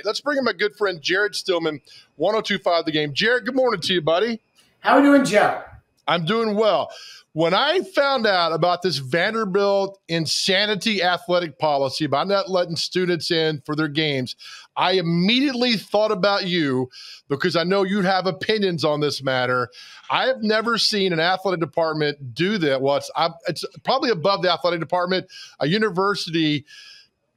Let's bring in my good friend Jared Stillman, 102.5 The Game. Jared, good morning to you, buddy. How are we doing, Joe? I'm doing well. When I found out about this Vanderbilt insanity athletic policy about not letting students in for their games, I immediately thought about you because I know you have opinions on this matter. I have never seen an athletic department do that. Well, it's probably above the athletic department, a university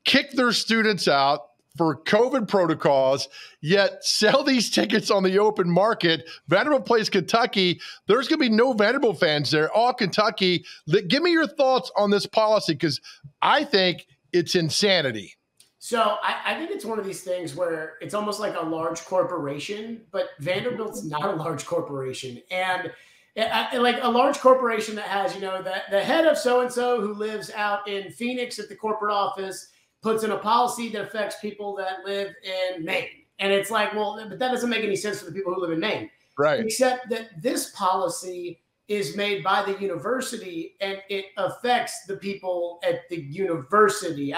kick their students out for COVID protocols, yet sell these tickets on the open market. Vanderbilt plays Kentucky. There's going to be no Vanderbilt fans there, all Kentucky. Give me your thoughts on this policy, because I think it's insanity. So I think it's one of these things where it's almost like a large corporation, but Vanderbilt's not a large corporation. And like a large corporation that has, the head of so-and-so who lives out in Phoenix at the corporate office puts in a policy that affects people that live in Maine. And it's like, well, but that doesn't make any sense for the people who live in Maine. Right. Except that this policy is made by the university and it affects the people at the university.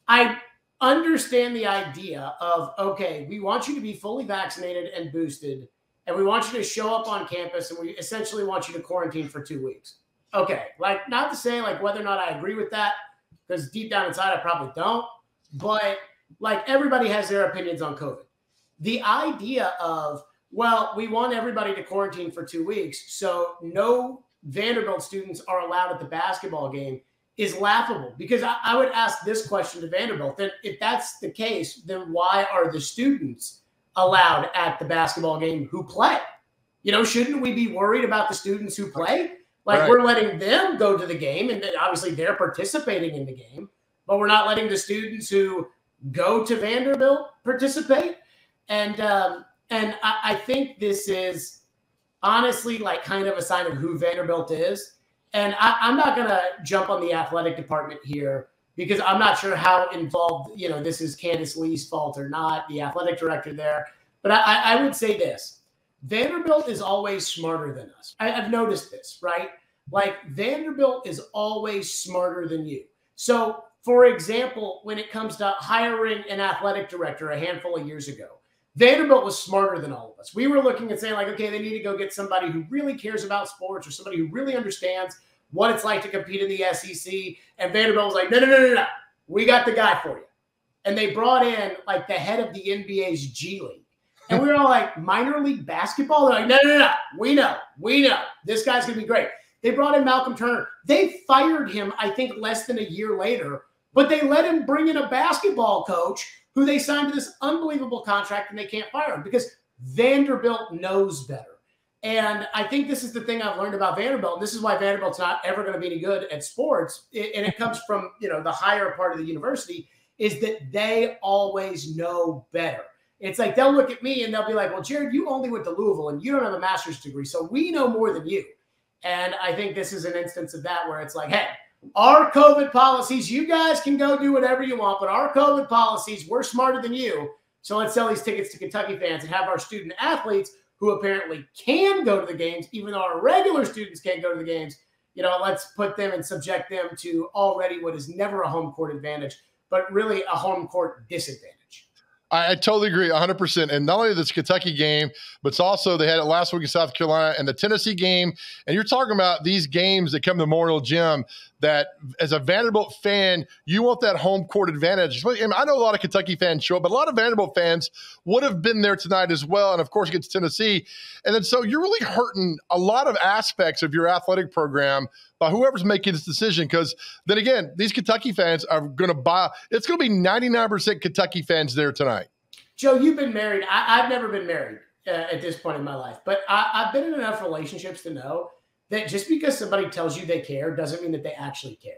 I understand the idea of, okay, we want you to be fully vaccinated and boosted, and we want you to show up on campus, and we essentially want you to quarantine for 2 weeks. Okay, like, not to say like whether or not I agree with that, because deep down inside, I probably don't. But like everybody has their opinions on COVID. The idea of, well, we want everybody to quarantine for 2 weeks, so no Vanderbilt students are allowed at the basketball game is laughable. Because I would ask this question to Vanderbilt. Then if that's the case, then why are the students allowed at the basketball game who play? Shouldn't we be worried about the students who play? Like, right. We're letting them go to the game, and obviously they're participating in the game, but we're not letting the students who go to Vanderbilt participate. And I think this is honestly like kind of a sign of who Vanderbilt is. And I'm not going to jump on the athletic department here because I'm not sure how involved, this is Candace Lee's fault or not, the athletic director there. But I would say this. Vanderbilt is always smarter than us. I've noticed this, right? Like Vanderbilt is always smarter than you. So, for example, when it comes to hiring an athletic director a handful of years ago, Vanderbilt was smarter than all of us. We were looking and saying like, okay, they need to go get somebody who really cares about sports or somebody who really understands what it's like to compete in the SEC. And Vanderbilt was like, no. We got the guy for you. And they brought in like the head of the NBA's G League. And we were all like, minor league basketball? They're like, no. We know. This guy's going to be great. They brought in Malcolm Turner. They fired him, I think, less than a year later. But they let him bring in a basketball coach who they signed to this unbelievable contract, and they can't fire him because Vanderbilt knows better. And I think this is the thing I've learned about Vanderbilt. And this is why Vanderbilt's not ever going to be any good at sports. And it comes from, the higher part of the university, is that they always know better. It's like they'll look at me and they'll be like, well, Jared, you only went to Louisville and you don't have a master's degree, so we know more than you. And I think this is an instance of that where it's like, hey, our COVID policies, you guys can go do whatever you want, but our COVID policies, we're smarter than you. So let's sell these tickets to Kentucky fans and have our student athletes who apparently can go to the games, even though our regular students can't go to the games. Let's put them and subject them to already what is never a home court advantage, but really a home court disadvantage. I totally agree 100%. And not only this Kentucky game, but it's also they had it last week in South Carolina and the Tennessee game. And you're talking about these games that come to Memorial Gym that as a Vanderbilt fan, you want that home court advantage. I know a lot of Kentucky fans show up, but a lot of Vanderbilt fans would have been there tonight as well. And of course, against Tennessee. And then so you're really hurting a lot of aspects of your athletic program by whoever's making this decision. Because then again, these Kentucky fans are going to buy – it's going to be 99% Kentucky fans there tonight. Joe, you've been married. I've never been married at this point in my life. But I've been in enough relationships to know that just because somebody tells you they care doesn't mean that they actually care.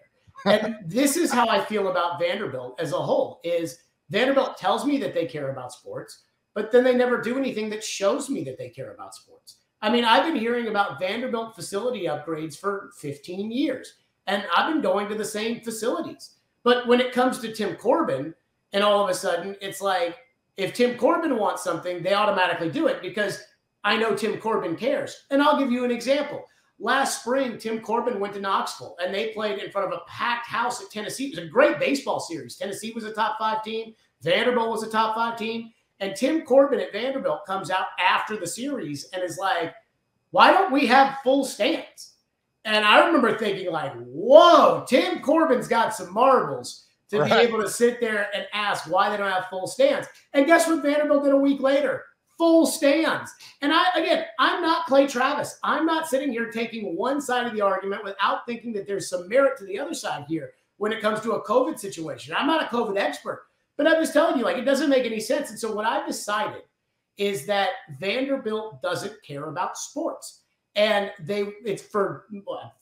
And this is how I feel about Vanderbilt as a whole, is Vanderbilt tells me that they care about sports, but then they never do anything that shows me that they care about sports. I mean, I've been hearing about Vanderbilt facility upgrades for 15 years, and I've been going to the same facilities. But when it comes to Tim Corbin, and all of a sudden it's like, if Tim Corbin wants something, they automatically do it because I know Tim Corbin cares. And I'll give you an example. Last spring, Tim Corbin went to Knoxville, and they played in front of a packed house at Tennessee. It was a great baseball series. Tennessee was a top 5 team. Vanderbilt was a top 5 team. And Tim Corbin at Vanderbilt comes out after the series and is like, why don't we have full stands? And I remember thinking like, whoa, Tim Corbin's got some marbles to be able to sit there and ask why they don't have full stands. And guess what Vanderbilt did a week later? Full stands. And I'm not Clay Travis. I'm not sitting here taking one side of the argument without thinking that there's some merit to the other side here when it comes to a COVID situation. I'm not a COVID expert, but I'm just telling you, like, it doesn't make any sense. And so what I've decided is that Vanderbilt doesn't care about sports. And it's for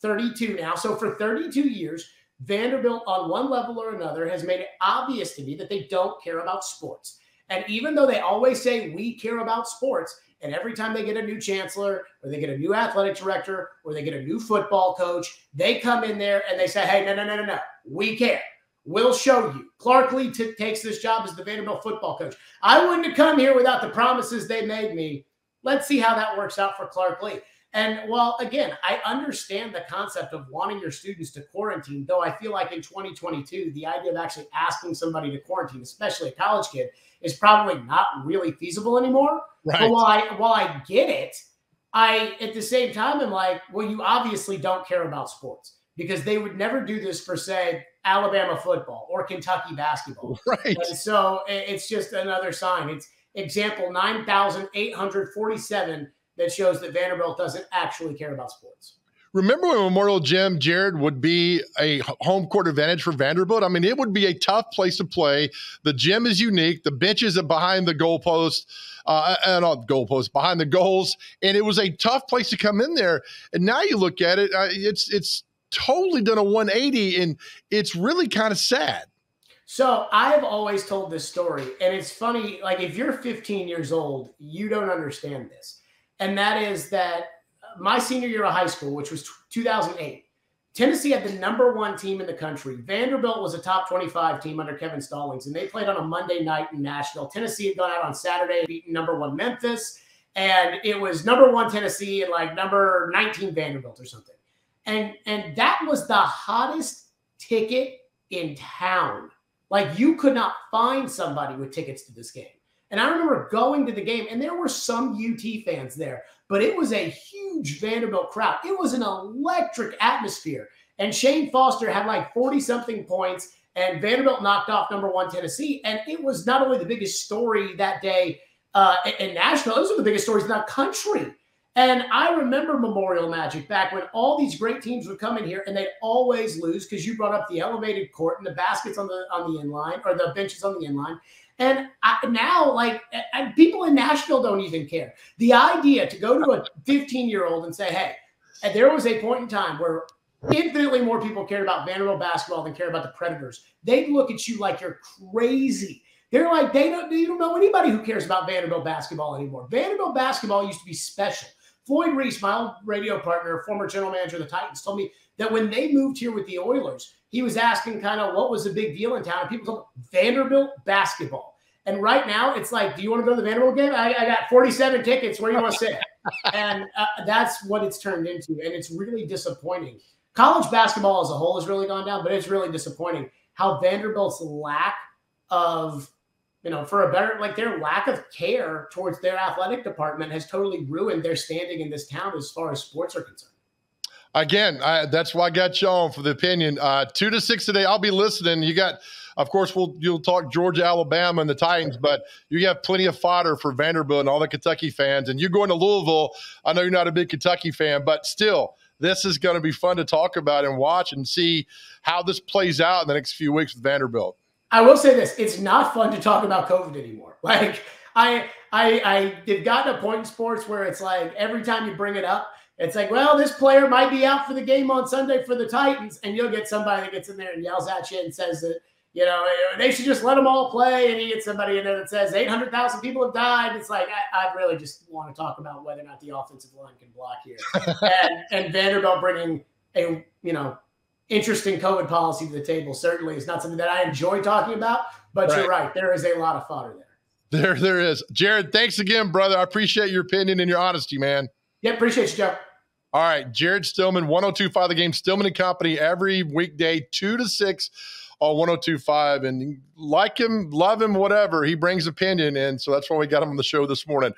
32 now. So for 32 years, Vanderbilt on one level or another has made it obvious to me that they don't care about sports. And even though they always say we care about sports, and every time they get a new chancellor or they get a new athletic director or they get a new football coach, they come in there and they say, hey, no, we care. We'll show you. Clark Lee takes this job as the Vanderbilt football coach. I wouldn't have come here without the promises they made me. Let's see how that works out for Clark Lee. And while, again, I understand the concept of wanting your students to quarantine, though I feel like in 2022, the idea of actually asking somebody to quarantine, especially a college kid, is probably not really feasible anymore. Right. But while I get it, I, at the same time, am like, well, you obviously don't care about sports because they would never do this for, say, Alabama football or Kentucky basketball. Right. And so it's just another sign. It's example 9,847 that shows that Vanderbilt doesn't actually care about sports. Remember when Memorial Gym, Jared, would be a home court advantage for Vanderbilt? I mean, it would be a tough place to play. The gym is unique. The benches are behind the goalpost, behind the goals. And it was a tough place to come in there. And now you look at it, it's totally done a 180, and it's really kind of sad. So I've always told this story, and it's funny, like if you're 15 years old, you don't understand this. And that is that my senior year of high school, which was 2008, Tennessee had the #1 team in the country. Vanderbilt was a top 25 team under Kevin Stallings, and they played on a Monday night in Nashville. Tennessee had gone out on Saturday and beaten #1 Memphis, and it was #1 Tennessee and like number 19 Vanderbilt or something. And that was the hottest ticket in town. Like you could not find somebody with tickets to this game. And I remember going to the game, and there were some UT fans there, but it was a huge Vanderbilt crowd. It was an electric atmosphere. And Shane Foster had like 40-something points, and Vanderbilt knocked off #1 Tennessee. And it was not only the biggest story that day in Nashville, those were the biggest stories in the country. And I remember Memorial Magic back when all these great teams would come in here, and they'd always lose because you brought up the elevated court and the baskets on the inline, or the benches on the inline. And now, people in Nashville don't even care. The idea to go to a 15-year-old and say, hey, and there was a point in time where infinitely more people cared about Vanderbilt basketball than care about the Predators. They'd look at you like you're crazy. They're like, they don't know anybody who cares about Vanderbilt basketball anymore. Vanderbilt basketball used to be special. Floyd Reese, my old radio partner, former general manager of the Titans, told me that when they moved here with the Oilers, he was asking kind of what was the big deal in town. And people told him Vanderbilt basketball. And right now, it's like, do you want to go to the Vanderbilt game? I got 47 tickets. Where do you want to sit? And that's what it's turned into. And it's really disappointing. College basketball as a whole has really gone down, but it's really disappointing how Vanderbilt's lack of, for a better, like their lack of care towards their athletic department has totally ruined their standing in this town as far as sports are concerned. Again, that's why I got you on for the opinion. 2 to 6 today. I'll be listening. You got, of course, you'll talk Georgia, Alabama, and the Titans, but you have plenty of fodder for Vanderbilt and all the Kentucky fans. And you're going to Louisville. I know you're not a big Kentucky fan, but still, this is going to be fun to talk about and watch and see how this plays out in the next few weeks with Vanderbilt. I will say this: it's not fun to talk about COVID anymore. Like I have gotten a point in sports where it's like every time you bring it up, it's like, well, this player might be out for the game on Sunday for the Titans, and you'll get somebody that gets in there and yells at you and says that, they should just let them all play, and you get somebody in there that says 800,000 people have died. It's like, I really just want to talk about whether or not the offensive line can block here. and Vanderbilt bringing a, interesting COVID policy to the table certainly is not something that I enjoy talking about, but right. You're right. There is a lot of fodder there. There is. Jared, thanks again, brother. I appreciate your opinion and your honesty, man. Yeah, appreciate you, Joe. All right, Jared Stillman, 102.5 The Game, Stillman and Company, every weekday, 2 to 6 on 102.5. And like him, love him, whatever, he brings opinion. And so that's why we got him on the show this morning.